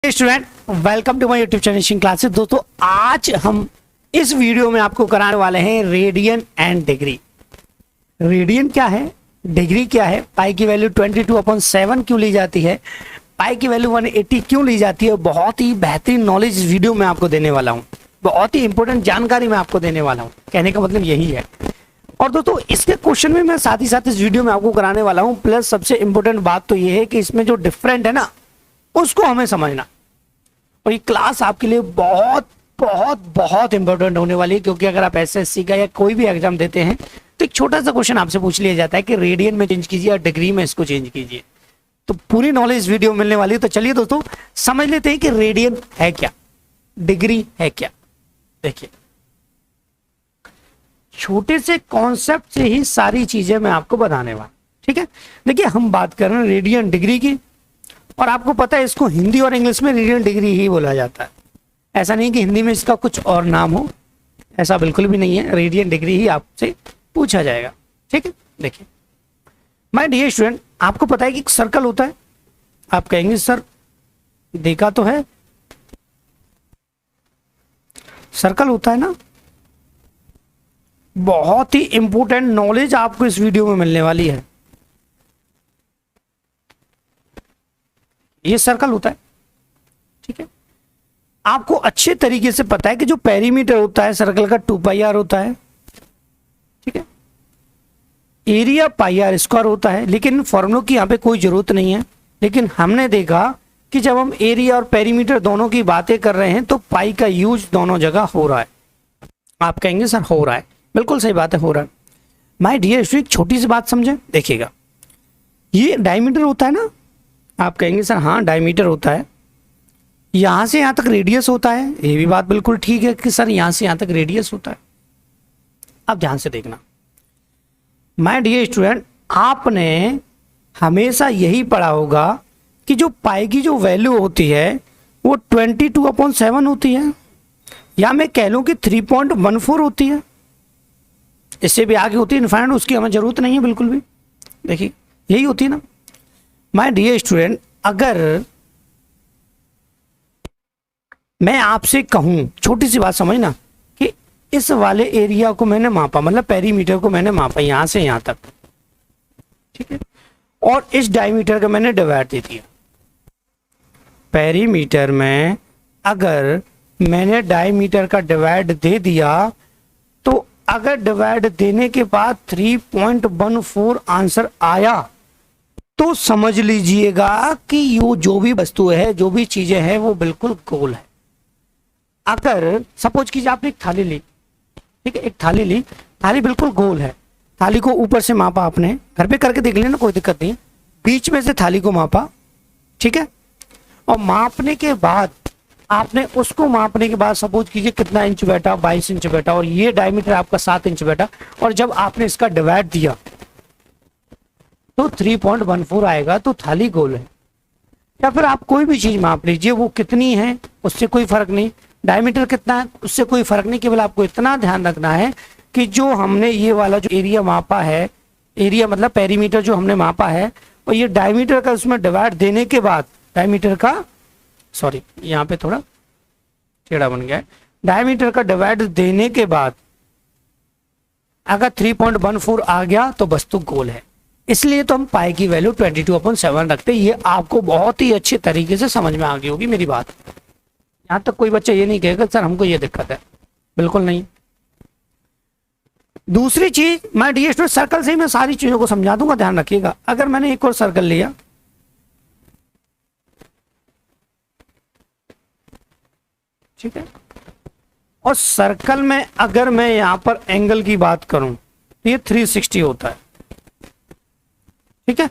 Student, welcome to my YouTube channel classes. दोस्तों, आज हम इस वीडियो में आपको कराने वाले हैं रेडियन एंड डिग्री। रेडियन क्या है, डिग्री क्या है, पाई की वैल्यू 22/7 क्यों ली जाती है, पाई की वैल्यू 180 क्यों ली जाती है। बहुत ही बेहतरीन नॉलेज इस वीडियो में आपको देने वाला हूँ, बहुत ही इंपॉर्टेंट जानकारी मैं आपको देने वाला हूँ। कहने का मतलब यही है। और दोस्तों, इसके क्वेश्चन में मैं साथ ही साथ इस वीडियो में आपको कराने वाला हूँ। प्लस सबसे इंपॉर्टेंट बात तो ये है कि इसमें जो डिफरेंट है ना, उसको हमें समझना। और ये क्लास आपके लिए बहुत बहुत बहुत इंपॉर्टेंट होने वाली है, क्योंकि अगर आप एसएससी का या कोई भी एग्जाम देते हैं तो एक छोटा सा क्वेश्चन आपसे पूछ लिया जाता है कि रेडियन में चेंज कीजिए और डिग्री में इसको चेंज कीजिए। तो पूरी नॉलेज वीडियो मिलने वाली है। तो चलिए दोस्तों, समझ लेते हैं कि रेडियन है क्या, डिग्री है क्या। देखिए, छोटे से कॉन्सेप्ट से ही सारी चीजें मैं आपको बताने वाला। ठीक है, देखिए हम बात कर रहे हैं रेडियन डिग्री की, और आपको पता है इसको हिंदी और इंग्लिश में रेडियन डिग्री ही बोला जाता है। ऐसा नहीं कि हिंदी में इसका कुछ और नाम हो, ऐसा बिल्कुल भी नहीं है। रेडियन डिग्री ही आपसे पूछा जाएगा। ठीक है, देखिए माय डियर स्टूडेंट, आपको पता है कि एक सर्कल होता है। आप कहेंगे सर देखा तो है, सर्कल होता है ना। बहुत ही इंपॉर्टेंट नॉलेज आपको इस वीडियो में मिलने वाली है। ये सर्कल होता है, ठीक है। आपको अच्छे तरीके से पता है कि जो पेरीमीटर होता है सर्कल का 2πr होता है, ठीक है। एरिया πr² होता है, लेकिन फॉर्मूलों की यहां पे कोई जरूरत नहीं है। लेकिन हमने देखा कि जब हम एरिया और पेरीमीटर दोनों की बातें कर रहे हैं तो पाई का यूज दोनों जगह हो रहा है। आप कहेंगे सर हो रहा है, बिल्कुल सही बात है, हो रहा है। माय डियर स्टूडेंट, छोटी सी बात समझे, देखिएगा ये डायमीटर होता है ना। आप कहेंगे सर हाँ डायमीटर होता है, यहां से यहां तक रेडियस होता है। ये भी बात बिल्कुल ठीक है कि सर यहां से यहां तक रेडियस होता है। अब ध्यान से देखना माय डियर स्टूडेंट, आपने हमेशा यही पढ़ा होगा कि जो पाई की जो वैल्यू होती है वो 22/7 होती है, या मैं कह लूं कि 3.14 होती है। इससे भी आगे होती है इनफाइनाइट, उसकी हमें जरूरत नहीं है बिल्कुल भी। देखिए यही होती है ना माय डियर स्टूडेंट। अगर मैं आपसे कहूं, छोटी सी बात समझना, कि इस वाले एरिया को मैंने मापा, मतलब पेरीमीटर को मैंने मापा यहां से यहां तक, ठीक है, और इस डायमीटर का मैंने डिवाइड दे दिया। पेरीमीटर में अगर मैंने डायमीटर का डिवाइड दे दिया, तो अगर डिवाइड देने के बाद 3.14 आंसर आया तो समझ लीजिएगा कि ये जो भी वस्तु है, जो भी चीजें हैं, वो बिल्कुल गोल है। अगर सपोज कीजिए आपने एक थाली ली, ठीक है, एक थाली ली, थाली बिल्कुल गोल है। थाली को ऊपर से मापा, आपने घर पे करके देख लेना, कोई दिक्कत नहीं। बीच में से थाली को मापा, ठीक है, और मापने के बाद आपने उसको मापने के बाद सपोज कीजिए कितना इंच बैठा, 22 इंच बैठा, और ये डायमीटर आपका 7 इंच बैठा, और जब आपने इसका डिवाइड दिया तो 3.14 आएगा, तो थाली गोल है। या फिर आप कोई भी चीज माप लीजिए, वो कितनी है उससे कोई फर्क नहीं, डायमीटर कितना है उससे कोई फर्क नहीं। केवल आपको इतना ध्यान रखना है कि जो हमने ये वाला जो एरिया मापा है, एरिया मतलब पेरीमीटर जो हमने मापा है, और ये डायमीटर का उसमें डिवाइड देने के बाद, डायमीटर का, सॉरी यहाँ पे थोड़ा टेढ़ा बन गया है, डायमीटर का डिवाइड देने के बाद अगर 3.14 आ गया तो वस्तु गोल है। इसलिए तो हम पाई की वैल्यू 22/7 रखते हैं। ये आपको बहुत ही अच्छे तरीके से समझ में आ गई होगी मेरी बात। यहां तक कोई बच्चा ये नहीं कहेगा सर हमको ये दिक्कत है, बिल्कुल नहीं। दूसरी चीज, मैं डियर स्टूडेंट, सर्कल से ही मैं सारी चीजों को समझा दूंगा, ध्यान रखिएगा। अगर मैंने एक और सर्कल लिया, ठीक है, और सर्कल में अगर मैं यहां पर एंगल की बात करूं तो ये 360 होता है, ठीक है,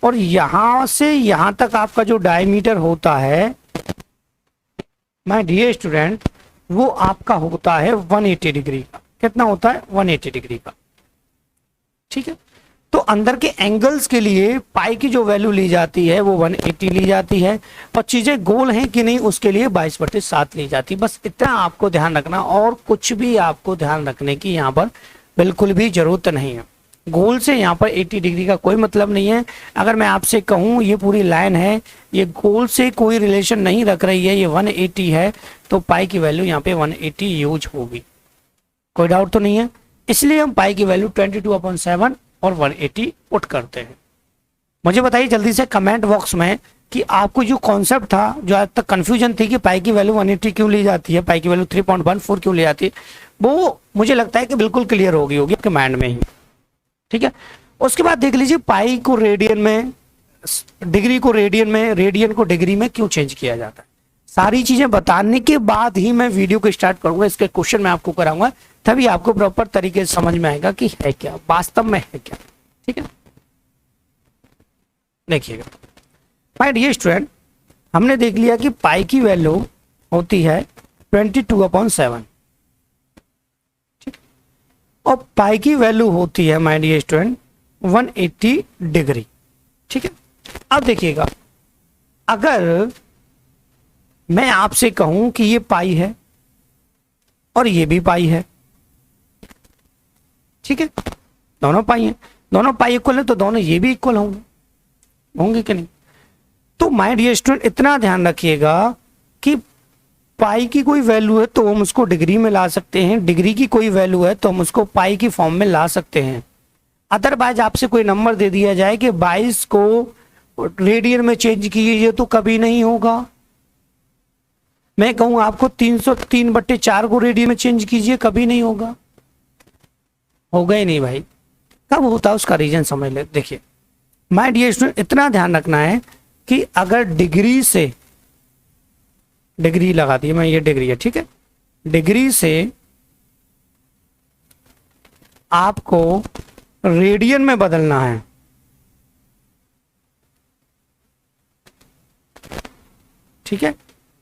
और यहां से यहां तक आपका जो डायमीटर होता है माय डियर स्टूडेंट, वो आपका होता है 180 डिग्री का। कितना होता है? 180 डिग्री का, ठीक है। तो अंदर के एंगल्स के लिए पाई की जो वैल्यू ली जाती है वो 180 ली जाती है, और चीजें गोल हैं कि नहीं उसके लिए 22/7 ली जाती है। बस इतना आपको ध्यान रखना, और कुछ भी आपको ध्यान रखने की यहाँ पर बिल्कुल भी जरूरत नहीं है। गोल से यहाँ पर 80 डिग्री का कोई मतलब नहीं है। अगर मैं आपसे कहूँ ये पूरी लाइन है, ये गोल से कोई रिलेशन नहीं रख रही है, ये 180 है, तो पाई की वैल्यू यहाँ पे 180 यूज होगी। कोई डाउट तो नहीं है। इसलिए हम पाई की वैल्यू 22/7 और 180 पुट करते हैं। मुझे बताइए जल्दी से कमेंट बॉक्स में कि आपको जो कॉन्सेप्ट था, जो आज तक कंफ्यूजन थी कि पाई की वैल्यू 180 क्यों ली जाती है, पाई की वैल्यू 3.14 क्यों ली जाती है, वो मुझे लगता है कि बिल्कुल क्लियर होगी आपके माइंड में ही। ठीक है, उसके बाद देख लीजिए पाई को रेडियन में, डिग्री को रेडियन में, रेडियन को डिग्री में क्यों चेंज किया जाता है। सारी चीजें बताने के बाद ही मैं वीडियो को स्टार्ट करूंगा, इसके क्वेश्चन मैं आपको कराऊंगा, तभी आपको प्रॉपर तरीके से समझ में आएगा कि है क्या, वास्तव में है क्या। ठीक है, देखिएगा माय डियर स्टूडेंट, हमने देख लिया कि पाई की वैल्यू होती है 22/7, ठीक, और पाई की वैल्यू होती है माय डियर स्टूडेंट 180 डिग्री। ठीक है, अब देखिएगा अगर मैं आपसे कहूं कि ये पाई है और ये भी पाई है, ठीक है, दोनों पाई हैं, दोनों पाई इक्वल है, तो दोनों ये भी इक्वल होंगे कि नहीं। तो माय डियर स्टूडेंट इतना ध्यान रखिएगा कि पाई की कोई वैल्यू है तो हम उसको डिग्री में ला सकते हैं, डिग्री की कोई वैल्यू है तो हम उसको पाई की फॉर्म में ला सकते हैं। अदरवाइज आपसे कोई नंबर दे दिया जाए कि 22 को रेडियन में चेंज कीजिए तो कभी नहीं होगा। मैं कहूं आपको 303/4 को रेडियन में चेंज कीजिए, कभी नहीं होगा, होगा ही नहीं भाई। कब होता है उसका रीजन समझ ले। देखिए माय डियर स्टूडेंट इतना ध्यान रखना है कि अगर डिग्री से, डिग्री लगा दी मैं, ये डिग्री है, ठीक है, डिग्री से आपको रेडियन में बदलना है, ठीक है,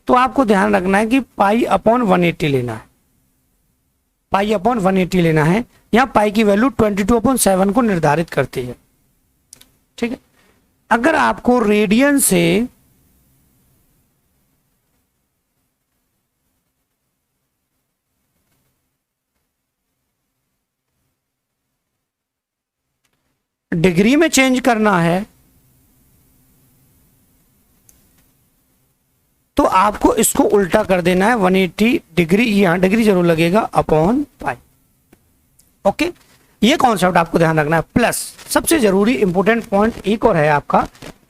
तो आपको ध्यान रखना है कि पाई अपॉन 180 लेना है, पाई अपॉन 180 लेना है। यहां पाई की वैल्यू 22/7 को निर्धारित करती है। ठीक है, अगर आपको रेडियन से डिग्री में चेंज करना है तो आपको इसको उल्टा कर देना है, 180 डिग्री, यहां डिग्री जरूर लगेगा, अपॉन पाई। ओके, ये कॉन्सेप्ट आपको ध्यान रखना है। प्लस सबसे जरूरी इंपॉर्टेंट पॉइंट एक और है आपका,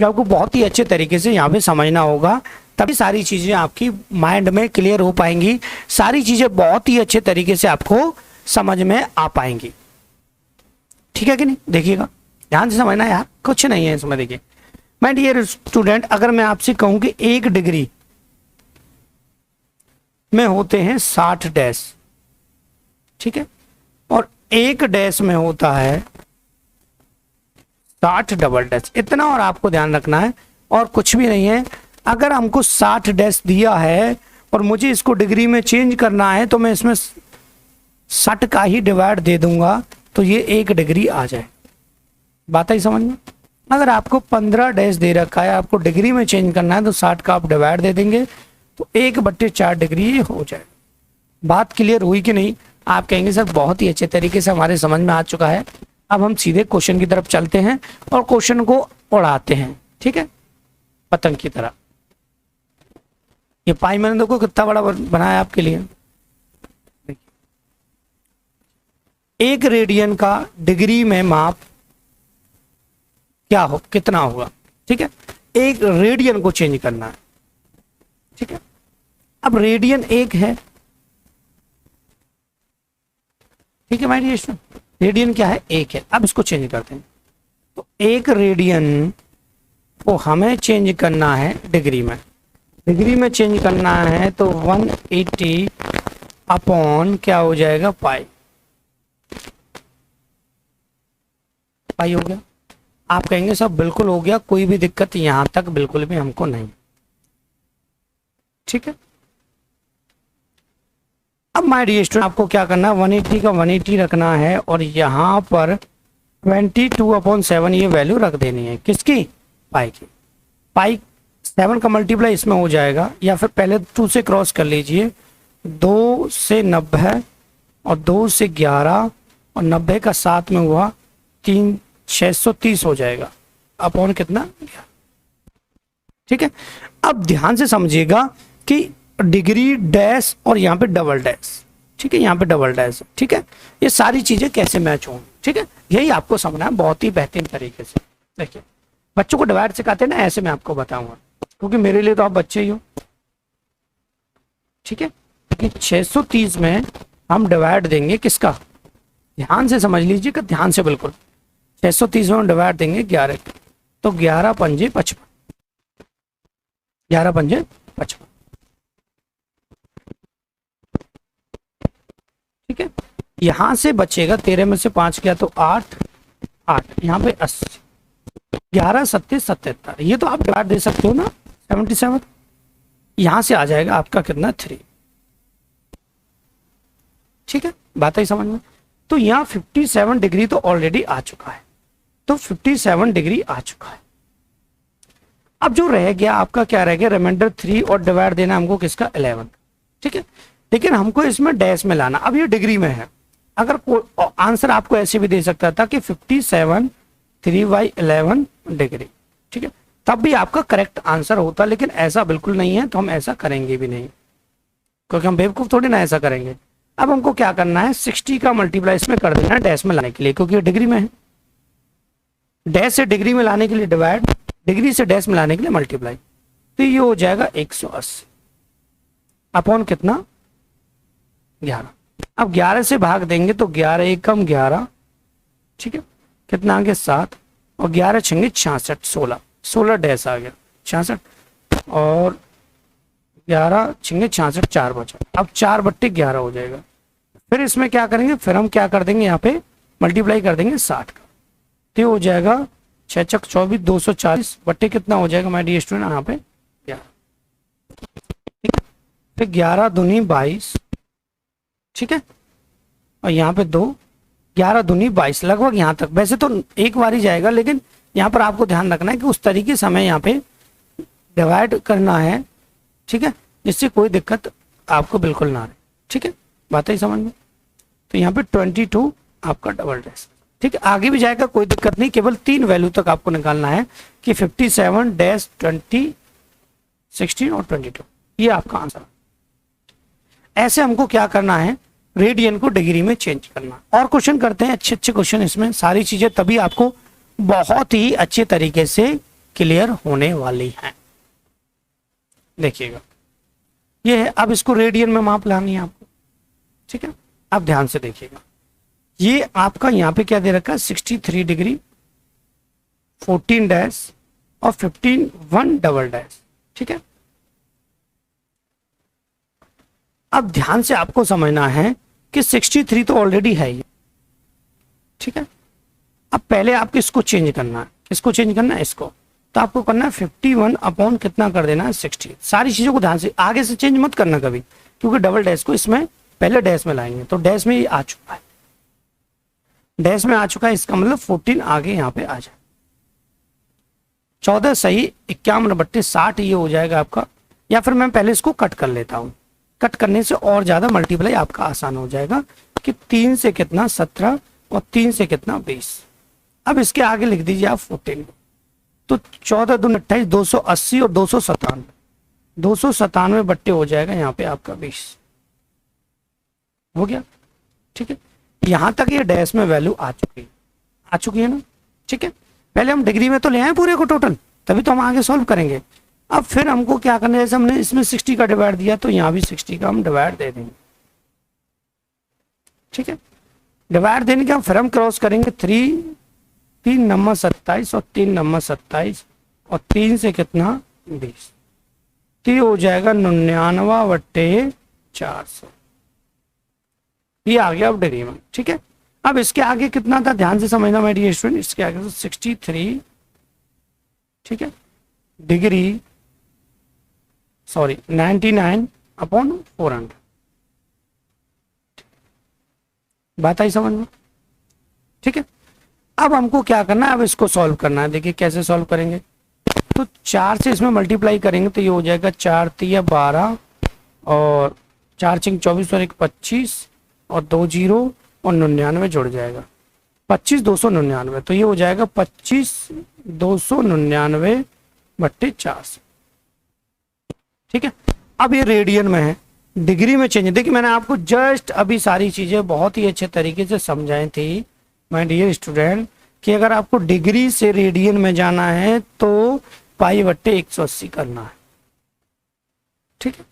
जो आपको बहुत ही अच्छे तरीके से यहां पे समझना होगा, तभी सारी चीजें आपकी माइंड में क्लियर हो पाएंगी, सारी चीजें बहुत ही अच्छे तरीके से आपको समझ में आ पाएंगी। ठीक है कि नहीं, देखिएगा ध्यान से समझना यार, कुछ नहीं है इसमें। देखिए माय डियर स्टूडेंट, अगर मैं आपसे कहूं कि 1 डिग्री में होते हैं 60 डैश, ठीक है, और 1 डैश में होता है 60 डबल डैश, इतना और आपको ध्यान रखना है और कुछ भी नहीं है। अगर हमको 60 डैश दिया है और मुझे इसको डिग्री में चेंज करना है तो मैं इसमें 60 का ही डिवाइड दे दूंगा तो ये 1 डिग्री आ जाए। बात आई समझ में। अगर आपको 15 डैश दे रखा है, आपको डिग्री में चेंज करना है तो 60 का आप डिवाइड दे देंगे तो 1/4 डिग्री हो जाए। बात क्लियर हुई कि नहीं। आप कहेंगे सर बहुत ही अच्छे तरीके से हमारे समझ में आ चुका है। अब हम सीधे क्वेश्चन की तरफ चलते हैं और क्वेश्चन को उड़ाते हैं, ठीक है, पतंग की तरह। ये पाई मैंने देखो कितना बड़ा बनाया आपके लिए। 1 रेडियन का डिग्री में माप क्या हो, कितना होगा, ठीक है, 1 रेडियन को चेंज करना है, ठीक है। अब रेडियन 1 है, ठीक है माय डियर स्टूडेंट, रेडियन क्या है, 1 है। अब इसको चेंज करते हैं तो 1 रेडियन को हमें चेंज करना है डिग्री में, डिग्री में चेंज करना है तो 180 अपॉन क्या हो जाएगा, पाई। पाई हो गया। आप कहेंगे सब बिल्कुल हो गया, कोई भी दिक्कत यहां तक बिल्कुल भी हमको नहीं, ठीक है। अब माय डियर स्टूडेंट आपको क्या करना है, 180 का 180 रखना है और यहां पर 22/7 ये वैल्यू रख देनी है, किसकी, पाई की। पाई 7 का मल्टीप्लाई इसमें हो जाएगा, या फिर पहले 2 से क्रॉस कर लीजिए, 2 से 90 और 2 से 11 और 90 का 7 में हुआ 630 हो जाएगा अपॉन कितना, ठीक है। अब ध्यान से समझिएगा कि डिग्री डैश और यहाँ पे डबल डैश, ठीक है, यहाँ पे डबल डैश, ठीक है, ये सारी चीजें कैसे मैच हों, ठीक है, यही आपको समझना है बहुत ही बेहतरीन तरीके से। देखिए बच्चों को डिवाइड सिखाते हैं ना, ऐसे मैं आपको बताऊंगा, क्योंकि मेरे लिए तो आप बच्चे ही हो, ठीक है। कि 630 में हम डिवाइड देंगे किसका, ध्यान से समझ लीजिएगा, ध्यान से बिल्कुल। 630 में हम डिवाइड देंगे 11, तो 11 पंजे 55, 11 पंजे 55, ठीक है। यहां से बचेगा 13 में से 5 गया तो 8, 8 यहाँ पे 80, 11 सत्ते 77, ये तो आप डिवाइड दे सकते हो ना 77, यहां से आ जाएगा आपका कितना 3, ठीक है, बात ही समझ में। तो यहाँ 57 डिग्री तो ऑलरेडी आ चुका है, तो 57 डिग्री आ चुका है। अब जो रह गया आपका क्या रह गया, रिमाइंडर 3 और डिवाइड देना हमको किसका 11, ठीक है। लेकिन हमको इसमें डैश में लाना, अब ये डिग्री में है, अगर आंसर आपको ऐसे भी दे सकता था कि 57 3/11 डिग्री, ठीक है, तब भी आपका करेक्ट आंसर होता, लेकिन ऐसा बिल्कुल नहीं है, तो हम ऐसा करेंगे भी नहीं, क्योंकि हम बेवकूफ थोड़ी ना ऐसा करेंगे। अब हमको क्या करना है, 60 का मल्टीप्लाई इसमें कर देना है डैश में लाने के लिए, क्योंकि ये डिग्री में है, डैश से डिग्री में लाने के लिए डिवाइड, डिग्री से डैश में लाने के लिए मल्टीप्लाई, तो ये हो जाएगा 180 अपॉन कितना 11। अब 11 से भाग देंगे तो 11 एकम 11, ठीक है, कितना आ गया 7, और 11 छंगे 66, 16, 16 डैश आ गया 66, और 11 छंगे 66, 4 बचा, अब 4/11 हो जाएगा। फिर इसमें क्या करेंगे, फिर हम क्या कर देंगे, यहाँ पे मल्टीप्लाई कर देंगे 60 का, तो हो जाएगा 6 चक 24, 240 बट्टे कितना हो जाएगा माय डियर स्टूडेंट, यहाँ पे 11, ठीक है। फिर 11 दूनी 22, ठीक है, और यहाँ पे 2, 11 दूनी 22, लगभग यहाँ तक। वैसे तो एक बार ही जाएगा, लेकिन यहाँ पर आपको ध्यान रखना है कि उस तरीके से हमें यहाँ पे डिवाइड करना है, ठीक है, जिससे कोई दिक्कत आपको बिल्कुल ना रहे, ठीक है, बात ही समझ में। तो यहाँ पे 22 आपका डबल डैश, ठीक है, आगे भी जाएगा कोई दिक्कत नहीं, केवल 3 वैल्यू तक आपको निकालना है कि 57 डैश 20 16 और 22, ये आपका आंसर। ऐसे हमको क्या करना है, रेडियन को डिग्री में चेंज करना। और क्वेश्चन करते हैं, अच्छे अच्छे क्वेश्चन, इसमें सारी चीजें तभी आपको बहुत ही अच्छे तरीके से क्लियर होने वाली हैं। देखिएगा ये है, अब इसको रेडियन में माप लानी है आपको, ठीक है। अब ध्यान से देखिएगा, ये आपका यहाँ पे क्या दे रखा है 63 डिग्री 14 डैश और 15 1 डबल डैश, ठीक है। अब ध्यान से आपको समझना है कि 63 तो ऑलरेडी है ये, ठीक है। अब पहले आपको इसको चेंज करना है, इसको चेंज करना है, इसको तो आपको करना है 51 अपॉन कितना कर देना है 60। सारी चीजों को ध्यान से, आगे से चेंज मत करना कभी, क्योंकि डबल डैश को इसमें पहले डैश में लाएंगे, तो डैश में ये आ चुका है, डैश में आ चुका है, इसका मतलब 14 आगे यहाँ पे आ जाए, 14 सही 51 बट्टे 60 ये हो जाएगा आपका। या फिर मैं पहले इसको कट कर लेता हूँ, कट करने से और ज्यादा मल्टीप्लाई आपका आसान हो जाएगा कि 3 से कितना 17 और 3 से कितना 20। अब इसके आगे लिख दीजिए आप 14, तो 14 दूनी 28, 280 और 297, 297 बट्टे हो जाएगा यहाँ पे आपका 20 हो गया, ठीक है। यहां तक ये डैश में वैल्यू आ चुकी है ना, ठीक है। पहले हम डिग्री में तो ले आए पूरे को टोटल, तभी तो हम आगे सॉल्व करेंगे। अब फिर हमको क्या करना है, जैसे हमने इसमें 60 का डिवाइड दिया तो यहाँ भी 60 का हम डिवाइड दे देंगे, ठीक है। डिवाइड देने के फिर हम क्रॉस करेंगे 3 नंबर 27 और 3 नंबर 27 और 3 से कितना 20, तो हो जाएगा 99 बट्टे 400, ये आ गया अब डिग्री में, ठीक है। अब इसके आगे कितना था, ध्यान से समझना मेरे डियर स्टूडेंट, इसके आगे तो 63, ठीक है, डिग्री 99 अपॉन 400, बात आई समझ में, ठीक है। अब हमको क्या करना है, अब इसको सॉल्व करना है। देखिए कैसे सॉल्व करेंगे, तो 4 से इसमें मल्टीप्लाई करेंगे तो ये हो जाएगा 4 3 12 और 4 5 24 और 1 25 और 2 0 और 99 जुड़ जाएगा, 25,299, तो ये हो जाएगा 25,299/400। ठीक है, अब ये रेडियन में है, डिग्री में चेंज। देखिए मैंने आपको जस्ट अभी सारी चीजें बहुत ही अच्छे तरीके से समझाई थी माय डियर स्टूडेंट, कि अगर आपको डिग्री से रेडियन में जाना है तो π/180 करना है। ठीक है,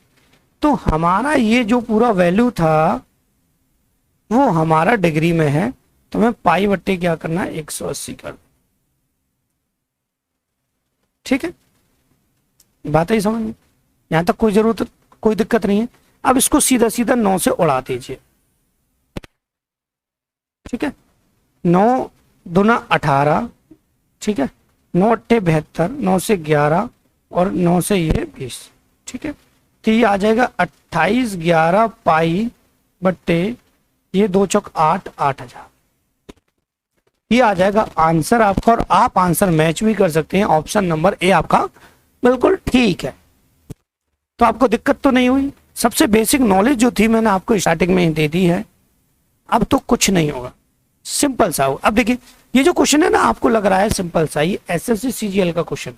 तो हमारा ये जो पूरा वैल्यू था वो हमारा डिग्री में है, तो हमें π/ क्या करना है, 180 कर। ठीक है, बात ही समझ में, यहां तक कोई दिक्कत नहीं है। अब इसको सीधा सीधा 9 से उड़ा दीजिए। ठीक है, 9 दूना 18, ठीक है, 9 अट्ठे 72, 9 से 11 और 9 से ये 20। ठीक है, तो ये आ जाएगा 28 11 π/, ये 2 चौक 8, 8000। ये आ जाएगा आंसर आपका, और आप आंसर मैच भी कर सकते हैं। ऑप्शन नंबर ए आपका बिल्कुल ठीक है। तो आपको दिक्कत तो नहीं हुई? सबसे बेसिक नॉलेज जो थी मैंने आपको स्टार्टिंग में ही दे दी है, अब तो कुछ नहीं होगा, सिंपल सा हो। अब देखिए ये जो क्वेश्चन है ना, आपको लग रहा है सिंपल सा, ये एसएससी सीजीएल का क्वेश्चन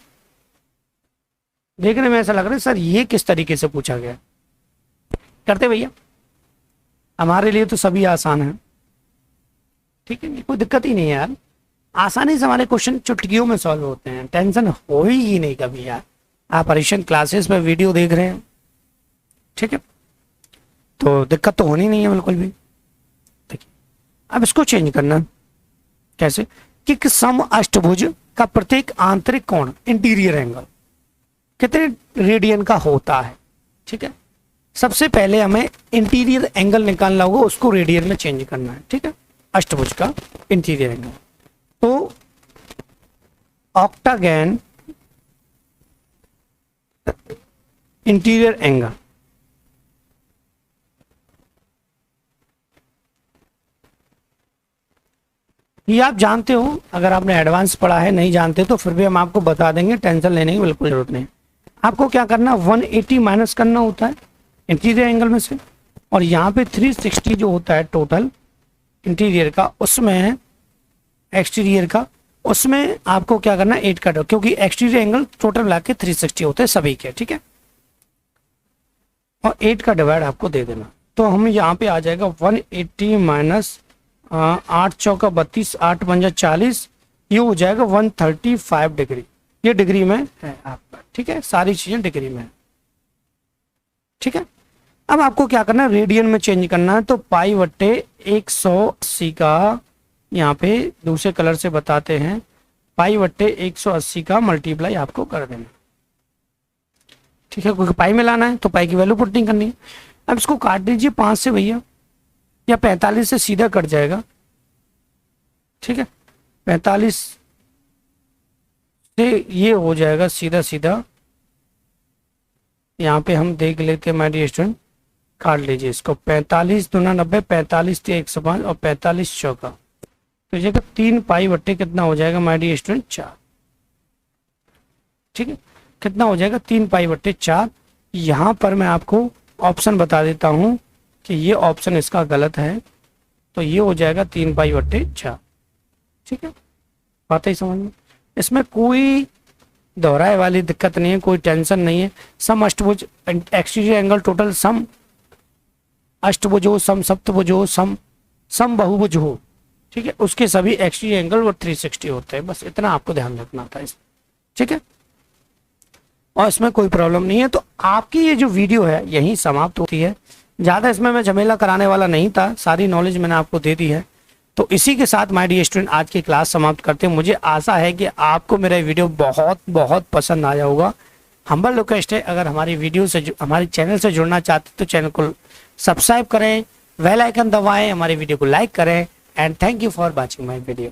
देखने में ऐसा लग रहा है सर ये किस तरीके से पूछा गया। करते भैया, हमारे लिए तो सभी आसान है। ठीक है, कोई दिक्कत ही नहीं है यार, आसानी से हमारे क्वेश्चन चुटकियों में सॉल्व होते हैं, टेंशन हो ही नहीं कभी यार। आप परीक्षण क्लासेस में वीडियो देख रहे हैं, ठीक है, तो दिक्कत तो होनी नहीं है बिल्कुल भी। देखिए अब इसको चेंज करना कैसे, कि सम अष्टभुज का प्रत्येक आंतरिक कोण इंटीरियर एंगल कितने रेडियन का होता है। ठीक है, सबसे पहले हमें इंटीरियर एंगल निकालना होगा, उसको रेडियन में चेंज करना है। ठीक है, अष्टभुज का इंटीरियर एंगल, तो ऑक्टागन इंटीरियर एंगल, ये आप जानते हो, अगर आपने एडवांस पढ़ा है, नहीं जानते तो फिर भी हम आपको बता देंगे, टेंशन लेने की बिल्कुल जरूरत नहीं। आपको क्या करना, 180 माइनस करना होता है इंटीरियर एंगल में से, और यहाँ पे 360 जो होता है टोटल इंटीरियर का, उसमें एक्सटीरियर का, उसमें आपको क्या करना है 8 काटो, क्योंकि एक्सटीरियर एंगल टोटल मिला के 360 होते हैं सभी के। ठीक है, और 8 का डिवाइड आपको दे देना, तो हम यहाँ पे आ जाएगा 180 माइनस 8 चौका 32, 8 पंजा 40, ये हो जाएगा 135 डिग्री। ये डिग्री में है आपका। ठीक है, सारी चीजें डिग्री में है। ठीक है, अब आपको क्या करना है, रेडियन में चेंज करना है, तो π/180 का, यहाँ पे दूसरे कलर से बताते हैं, π/180 का मल्टीप्लाई आपको कर देना। ठीक है, क्योंकि पाई में लाना है तो पाई की वैल्यू पुटिंग करनी है। अब इसको काट दीजिए 5 से भैया, या 45 से सीधा कट जाएगा। ठीक है, 45 से ये हो जाएगा सीधा सीधा, यहाँ पे हम देख लेते हैं माय डियर स्टूडेंट, काट लीजिए इसको, 45 दूना 90, 45 से 105 और 45 चौका, तो ये 3 π/, कितना हो जाएगा माय डियर स्टूडेंट, 4। ठीक है, कितना हो जाएगा 3 π/4। यहाँ पर मैं आपको ऑप्शन बता देता हूँ कि ये ऑप्शन इसका गलत है, तो ये हो जाएगा 3 π/4। ठीक है, बात ही समझ में, इसमें कोई दोहराए वाली दिक्कत नहीं है, कोई टेंशन नहीं है। सम अष्टभुज एक्सटीरियर एंगल टोटल सम अष्टभुज हो, सम सप्तभुज हो, सम बहुभुज हो, ठीक है, उसके सभी एक्सटीरियर एंगल वो 360 होते हैं, बस इतना आपको ध्यान रखना था इसमें। ठीक है, और इसमें कोई प्रॉब्लम नहीं है। तो आपकी ये जो वीडियो है यहीं समाप्त होती है, ज़्यादा इसमें मैं झमेला कराने वाला नहीं था, सारी नॉलेज मैंने आपको दे दी है। तो इसी के साथ माय डियर स्टूडेंट आज की क्लास समाप्त करते हैं। मुझे आशा है कि आपको मेरा वीडियो बहुत बहुत पसंद आया होगा। हम्बल रिक्वेस्ट है, अगर हमारी वीडियो से हमारे चैनल से जुड़ना चाहते तो चैनल को सब्सक्राइब करें, बेल आइकन दबाएं, हमारे वीडियो को लाइक करें, and thank you for watching my video.